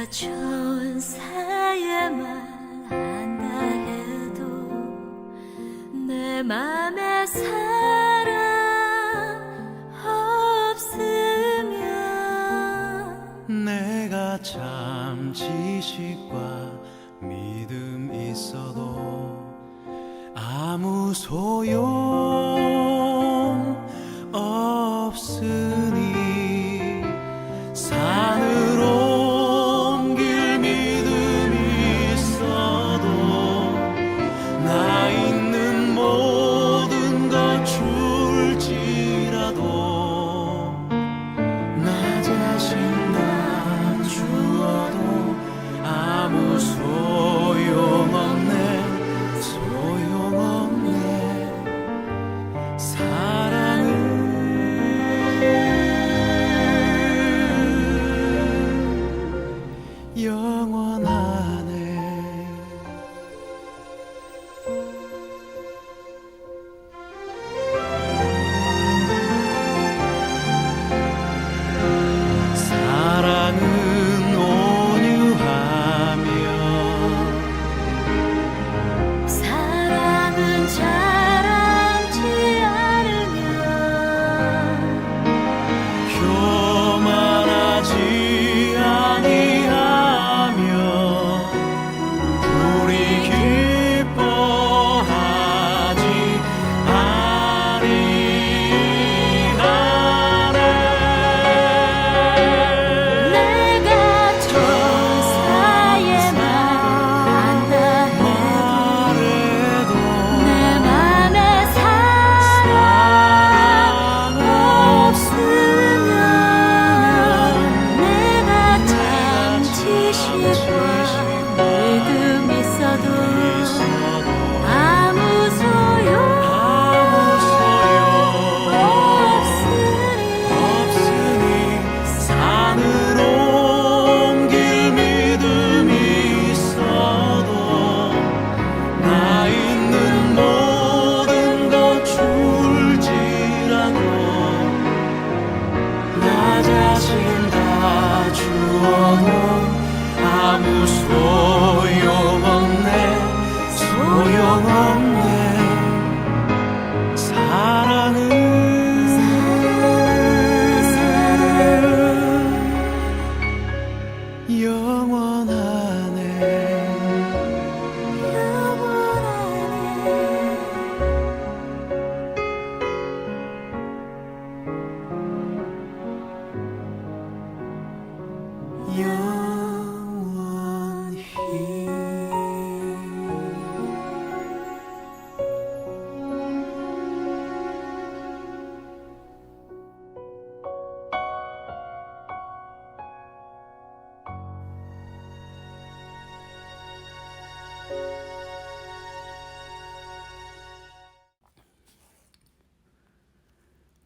천사의 말 한다 해도 내 맘에 사랑 없으면 내가 참 지식과 믿음 있어도 아무 소용 없으니 산으로 옮길 믿음 있어도 나 있는 모든 것 줄지라도 나 자신 나 주어도 아무 소용없네 사랑은 영원하네. 사랑은 온유하며 사랑은 자랑지 않으면 교만하지 아니하며 우리 기뻐하지 아니하네. 내가 천사의 말 한다 해도 내 맘에 사랑 없으면 내가 참 지식과 믿음 있어도 아무 소용 없으니 산으로 옮길 믿음 있어도 나 있는 모든 것 줄지라도 나 자신 다 주어도 아무 소용없네. 사랑은 영원하네. 영원히.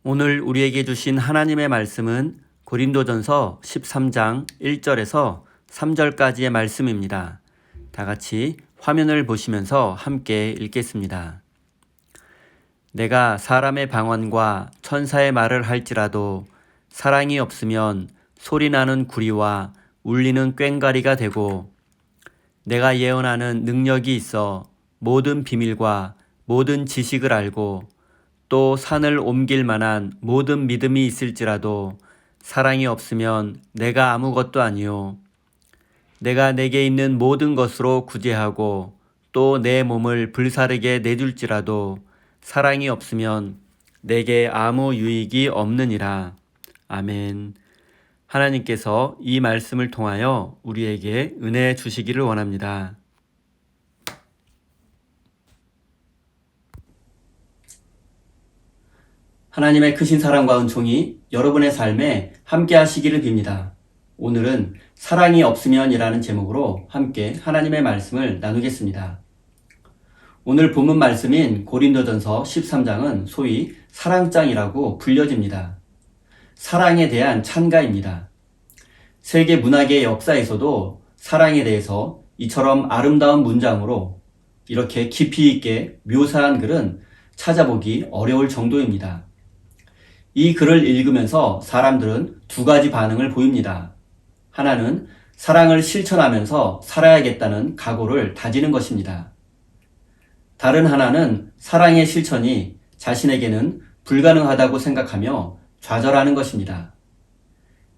오늘 우리에게 주신 하나님의 말씀은 고린도전서 13장 1절에서 3절까지의 말씀입니다. 다 같이 화면을 보시면서 함께 읽겠습니다. 내가 사람의 방언과 천사의 말을 할지라도 사랑이 없으면 소리나는 구리와 울리는 꽹과리가 되고, 내가 예언하는 능력이 있어 모든 비밀과 모든 지식을 알고 또 산을 옮길 만한 모든 믿음이 있을지라도 사랑이 없으면 내가 아무것도 아니요. 내가 내게 있는 모든 것으로 구제하고 또 내 몸을 불사르게 내줄지라도 사랑이 없으면 내게 아무 유익이 없느니라. 아멘. 하나님께서 이 말씀을 통하여 우리에게 은혜 주시기를 원합니다. 하나님의 크신 사랑과 은총이 여러분의 삶에 함께 하시기를 빕니다. 오늘은 사랑이 없으면이라는 제목으로 함께 하나님의 말씀을 나누겠습니다. 오늘 본문 말씀인 고린도전서 13장은 소위 사랑장이라고 불려집니다. 사랑에 대한 찬가입니다. 세계 문학의 역사에서도 사랑에 대해서 이처럼 아름다운 문장으로 이렇게 깊이 있게 묘사한 글은 찾아보기 어려울 정도입니다. 이 글을 읽으면서 사람들은 두 가지 반응을 보입니다. 하나는 사랑을 실천하면서 살아야겠다는 각오를 다지는 것입니다. 다른 하나는 사랑의 실천이 자신에게는 불가능하다고 생각하며 좌절하는 것입니다.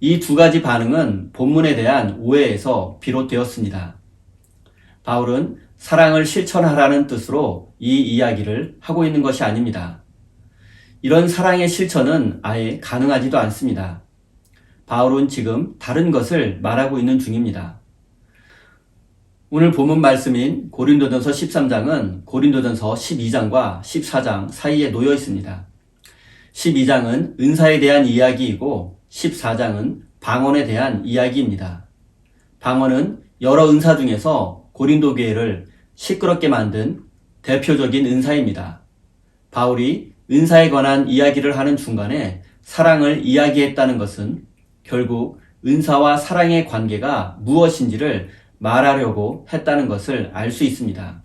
이 두 가지 반응은 본문에 대한 오해에서 비롯되었습니다. 바울은 사랑을 실천하라는 뜻으로 이 이야기를 하고 있는 것이 아닙니다. 이런 사랑의 실천은 아예 가능하지도 않습니다. 바울은 지금 다른 것을 말하고 있는 중입니다. 오늘 본문 말씀인 고린도전서 13장은 고린도전서 12장과 14장 사이에 놓여 있습니다. 12장은 은사에 대한 이야기이고 14장은 방언에 대한 이야기입니다. 방언은 여러 은사 중에서 고린도 교회를 시끄럽게 만든 대표적인 은사입니다. 바울이 은사에 관한 이야기를 하는 중간에 사랑을 이야기했다는 것은 결국 은사와 사랑의 관계가 무엇인지를 말하려고 했다는 것을 알 수 있습니다.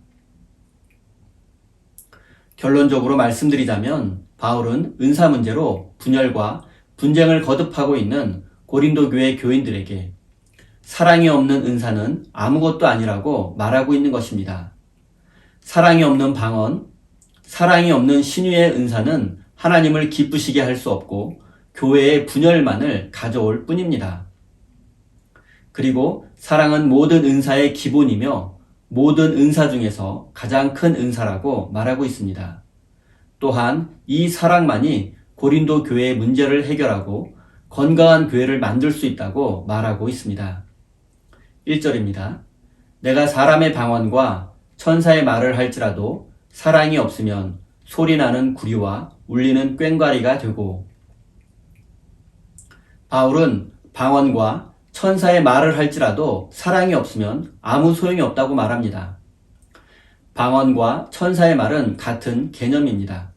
결론적으로 말씀드리자면 바울은 은사 문제로 분열과 분쟁을 거듭하고 있는 고린도 교회 교인들에게 사랑이 없는 은사는 아무것도 아니라고 말하고 있는 것입니다. 사랑이 없는 방언, 사랑이 없는 신유의 은사는 하나님을 기쁘시게 할 수 없고 교회의 분열만을 가져올 뿐입니다. 그리고 사랑은 모든 은사의 기본이며 모든 은사 중에서 가장 큰 은사라고 말하고 있습니다. 또한 이 사랑만이 고린도 교회의 문제를 해결하고 건강한 교회를 만들 수 있다고 말하고 있습니다. 1절입니다. 내가 사람의 방언과 천사의 말을 할지라도 사랑이 없으면 소리나는 구리와 울리는 꽹과리가 되고. 바울은 방언과 천사의 말을 할지라도 사랑이 없으면 아무 소용이 없다고 말합니다. 방언과 천사의 말은 같은 개념입니다.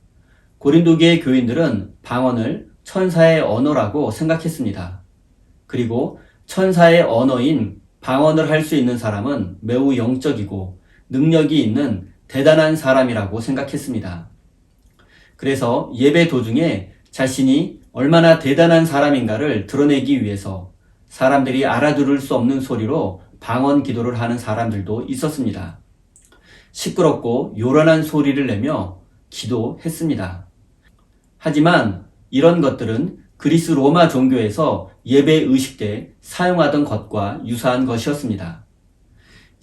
고린도교의 교인들은 방언을 천사의 언어라고 생각했습니다. 그리고 천사의 언어인 방언을 할 수 있는 사람은 매우 영적이고 능력이 있는 대단한 사람이라고 생각했습니다. 그래서 예배 도중에 자신이 얼마나 대단한 사람인가를 드러내기 위해서 사람들이 알아들을 수 없는 소리로 방언 기도를 하는 사람들도 있었습니다. 시끄럽고 요란한 소리를 내며 기도했습니다. 하지만 이런 것들은 그리스 로마 종교에서 예배 의식 때 사용하던 것과 유사한 것이었습니다.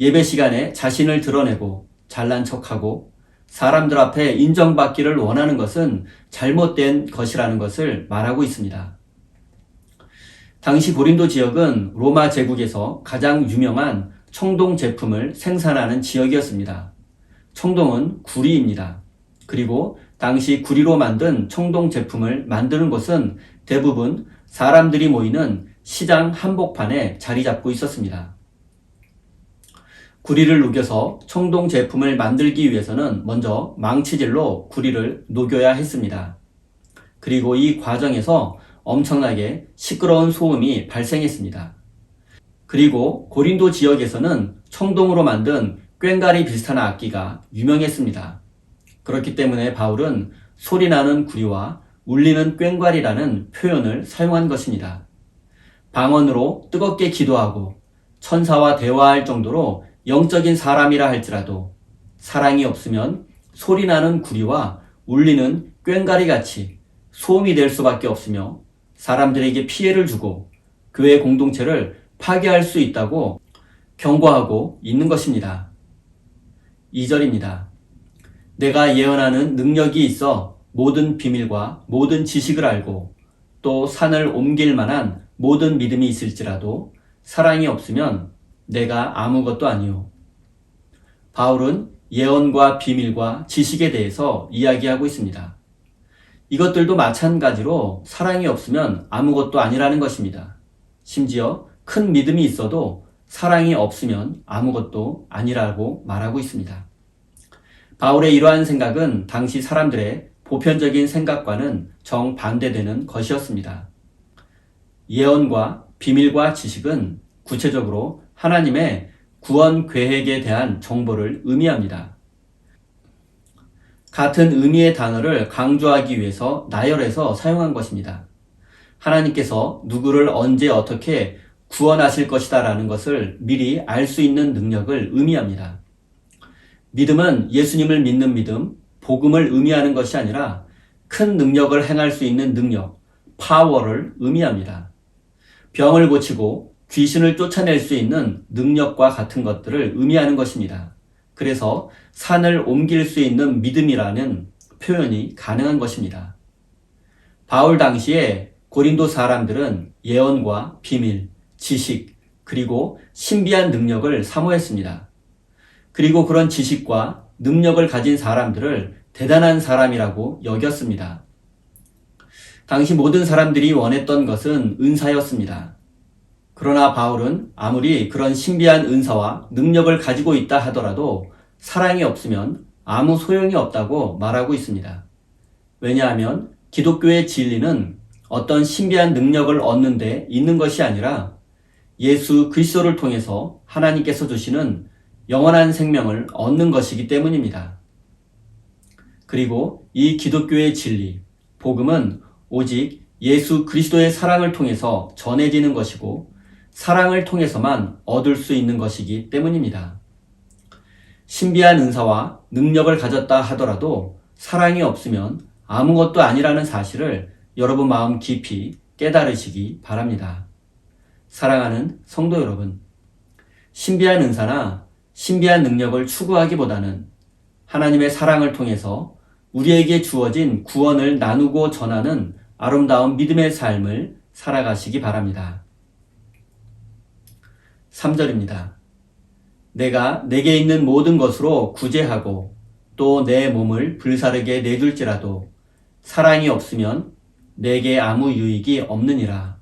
예배 시간에 자신을 드러내고 잘난 척하고 사람들 앞에 인정받기를 원하는 것은 잘못된 것이라는 것을 말하고 있습니다. 당시 고린도 지역은 로마 제국에서 가장 유명한 청동 제품을 생산하는 지역이었습니다. 청동은 구리입니다. 그리고 당시 구리로 만든 청동 제품을 만드는 곳은 대부분 사람들이 모이는 시장 한복판에 자리 잡고 있었습니다. 구리를 녹여서 청동 제품을 만들기 위해서는 먼저 망치질로 구리를 녹여야 했습니다. 그리고 이 과정에서 엄청나게 시끄러운 소음이 발생했습니다. 그리고 고린도 지역에서는 청동으로 만든 꽹과리 비슷한 악기가 유명했습니다. 그렇기 때문에 바울은 소리나는 구리와 울리는 꽹과리라는 표현을 사용한 것입니다. 방언으로 뜨겁게 기도하고 천사와 대화할 정도로 영적인 사람이라 할지라도 사랑이 없으면 소리나는 구리와 울리는 꽹과리 같이 소음이 될 수밖에 없으며 사람들에게 피해를 주고 교회 공동체를 파괴할 수 있다고 경고하고 있는 것입니다. 2절입니다. 내가 예언하는 능력이 있어 모든 비밀과 모든 지식을 알고 또 산을 옮길 만한 모든 믿음이 있을지라도 사랑이 없으면 내가 아무것도 아니요. 바울은 예언과 비밀과 지식에 대해서 이야기하고 있습니다. 이것들도 마찬가지로 사랑이 없으면 아무것도 아니라는 것입니다. 심지어 큰 믿음이 있어도 사랑이 없으면 아무것도 아니라고 말하고 있습니다. 바울의 이러한 생각은 당시 사람들의 보편적인 생각과는 정반대되는 것이었습니다. 예언과 비밀과 지식은 구체적으로 하나님의 구원 계획에 대한 정보를 의미합니다. 같은 의미의 단어를 강조하기 위해서 나열해서 사용한 것입니다. 하나님께서 누구를 언제 어떻게 구원하실 것이다 라는 것을 미리 알 수 있는 능력을 의미합니다. 믿음은 예수님을 믿는 믿음, 복음을 의미하는 것이 아니라 큰 능력을 행할 수 있는 능력, 파워를 의미합니다. 병을 고치고 귀신을 쫓아낼 수 있는 능력과 같은 것들을 의미하는 것입니다. 그래서 산을 옮길 수 있는 믿음이라는 표현이 가능한 것입니다. 바울 당시에 고린도 사람들은 예언과 비밀, 지식, 그리고 신비한 능력을 사모했습니다. 그리고 그런 지식과 능력을 가진 사람들을 대단한 사람이라고 여겼습니다. 당시 모든 사람들이 원했던 것은 은사였습니다. 그러나 바울은 아무리 그런 신비한 은사와 능력을 가지고 있다 하더라도 사랑이 없으면 아무 소용이 없다고 말하고 있습니다. 왜냐하면 기독교의 진리는 어떤 신비한 능력을 얻는 데 있는 것이 아니라 예수 그리스도를 통해서 하나님께서 주시는 영원한 생명을 얻는 것이기 때문입니다. 그리고 이 기독교의 진리, 복음은 오직 예수 그리스도의 사랑을 통해서 전해지는 것이고 사랑을 통해서만 얻을 수 있는 것이기 때문입니다. 신비한 은사와 능력을 가졌다 하더라도 사랑이 없으면 아무것도 아니라는 사실을 여러분 마음 깊이 깨달으시기 바랍니다. 사랑하는 성도 여러분, 신비한 은사나 신비한 능력을 추구하기보다는 하나님의 사랑을 통해서 우리에게 주어진 구원을 나누고 전하는 아름다운 믿음의 삶을 살아가시기 바랍니다. 3절입니다. 내가 내게 있는 모든 것으로 구제하고 또 내 몸을 불사르게 내줄지라도 사랑이 없으면 내게 아무 유익이 없느니라.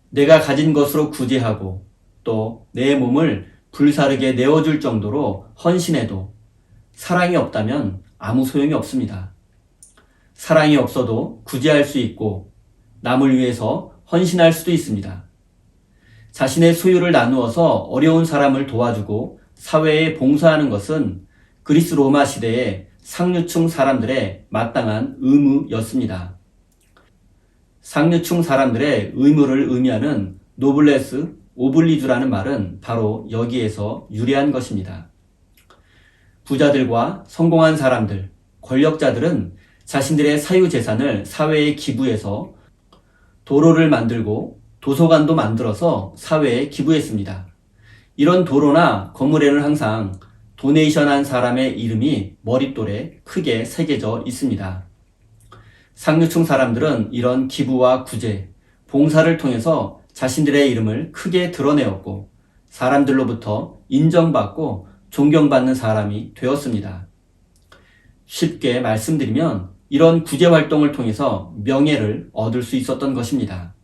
내가 가진 것으로 구제하고 또 내 몸을 불사르게 내어줄 정도로 헌신해도 사랑이 없다면 아무 소용이 없습니다. 사랑이 없어도 구제할 수 있고 남을 위해서 헌신할 수도 있습니다. 자신의 소유를 나누어서 어려운 사람을 도와주고 사회에 봉사하는 것은 그리스 로마 시대의 상류층 사람들의 마땅한 의무였습니다. 상류층 사람들의 의무를 의미하는 노블레스 오블리주라는 말은 바로 여기에서 유래한 것입니다. 부자들과 성공한 사람들, 권력자들은 자신들의 사유재산을 사회에 기부해서 도로를 만들고 도서관도 만들어서 사회에 기부했습니다. 이런 도로나 건물에는 항상 도네이션한 사람의 이름이 머릿돌에 크게 새겨져 있습니다. 상류층 사람들은 이런 기부와 구제, 봉사를 통해서 자신들의 이름을 크게 드러내었고 사람들로부터 인정받고 존경받는 사람이 되었습니다. 쉽게 말씀드리면 이런 구제 활동을 통해서 명예를 얻을 수 있었던 것입니다.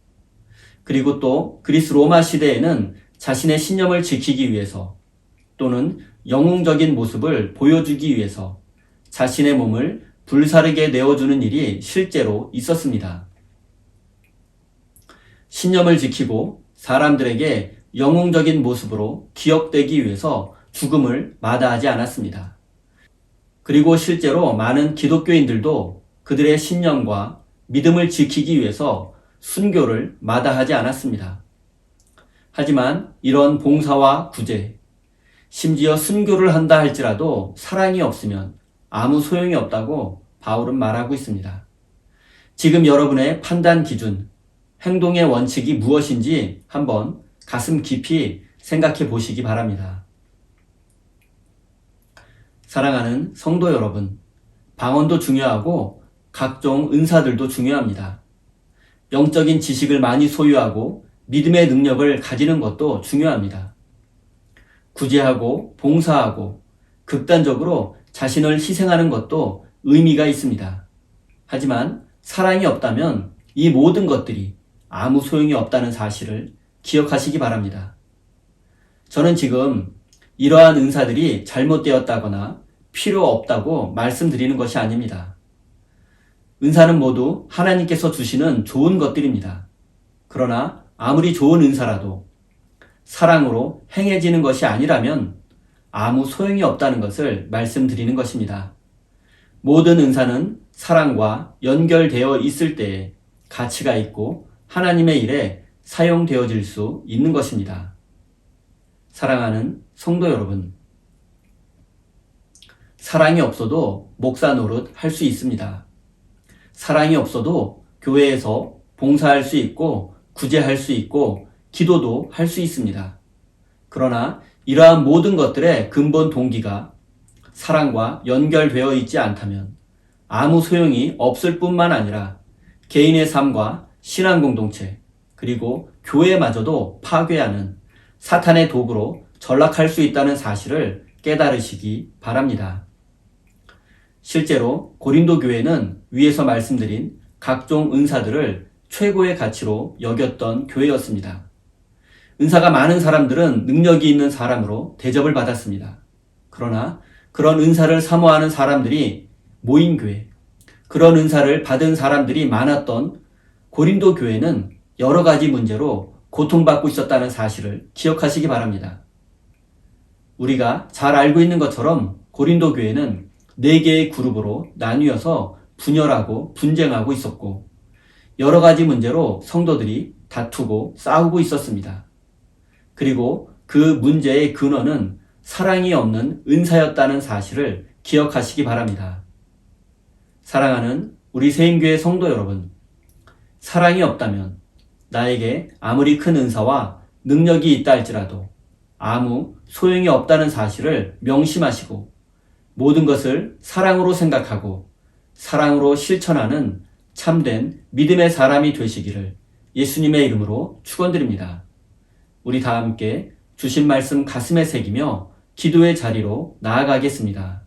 그리고 또 그리스 로마 시대에는 자신의 신념을 지키기 위해서 또는 영웅적인 모습을 보여주기 위해서 자신의 몸을 불사르게 내어주는 일이 실제로 있었습니다. 신념을 지키고 사람들에게 영웅적인 모습으로 기억되기 위해서 죽음을 마다하지 않았습니다. 그리고 실제로 많은 기독교인들도 그들의 신념과 믿음을 지키기 위해서 순교를 마다하지 않았습니다. 하지만 이런 봉사와 구제, 심지어 순교를 한다 할지라도 사랑이 없으면 아무 소용이 없다고 바울은 말하고 있습니다. 지금 여러분의 판단 기준, 행동의 원칙이 무엇인지 한번 가슴 깊이 생각해 보시기 바랍니다. 사랑하는 성도 여러분, 방언도 중요하고 각종 은사들도 중요합니다. 영적인 지식을 많이 소유하고 믿음의 능력을 가지는 것도 중요합니다. 구제하고 봉사하고 극단적으로 자신을 희생하는 것도 의미가 있습니다. 하지만 사랑이 없다면 이 모든 것들이 아무 소용이 없다는 사실을 기억하시기 바랍니다. 저는 지금 이러한 은사들이 잘못되었다거나 필요 없다고 말씀드리는 것이 아닙니다. 은사는 모두 하나님께서 주시는 좋은 것들입니다. 그러나 아무리 좋은 은사라도 사랑으로 행해지는 것이 아니라면 아무 소용이 없다는 것을 말씀드리는 것입니다. 모든 은사는 사랑과 연결되어 있을 때에 가치가 있고 하나님의 일에 사용되어질 수 있는 것입니다. 사랑하는 성도 여러분, 사랑이 없어도 목사 노릇 할 수 있습니다. 사랑이 없어도 교회에서 봉사할 수 있고 구제할 수 있고 기도도 할 수 있습니다. 그러나 이러한 모든 것들의 근본 동기가 사랑과 연결되어 있지 않다면 아무 소용이 없을 뿐만 아니라 개인의 삶과 신앙 공동체 그리고 교회마저도 파괴하는 사탄의 도구로 전락할 수 있다는 사실을 깨달으시기 바랍니다. 실제로 고린도 교회는 위에서 말씀드린 각종 은사들을 최고의 가치로 여겼던 교회였습니다. 은사가 많은 사람들은 능력이 있는 사람으로 대접을 받았습니다. 그러나 그런 은사를 사모하는 사람들이 모인 교회, 그런 은사를 받은 사람들이 많았던 고린도 교회는 여러 가지 문제로 고통받고 있었다는 사실을 기억하시기 바랍니다. 우리가 잘 알고 있는 것처럼 고린도 교회는 4개의 그룹으로 나뉘어서 분열하고 분쟁하고 있었고 여러 가지 문제로 성도들이 다투고 싸우고 있었습니다. 그리고 그 문제의 근원은 사랑이 없는 은사였다는 사실을 기억하시기 바랍니다. 사랑하는 우리 세임교회 성도 여러분, 사랑이 없다면 나에게 아무리 큰 은사와 능력이 있다 할지라도 아무 소용이 없다는 사실을 명심하시고 모든 것을 사랑으로 생각하고 사랑으로 실천하는 참된 믿음의 사람이 되시기를 예수님의 이름으로 축원드립니다. 우리 다 함께 주신 말씀 가슴에 새기며 기도의 자리로 나아가겠습니다.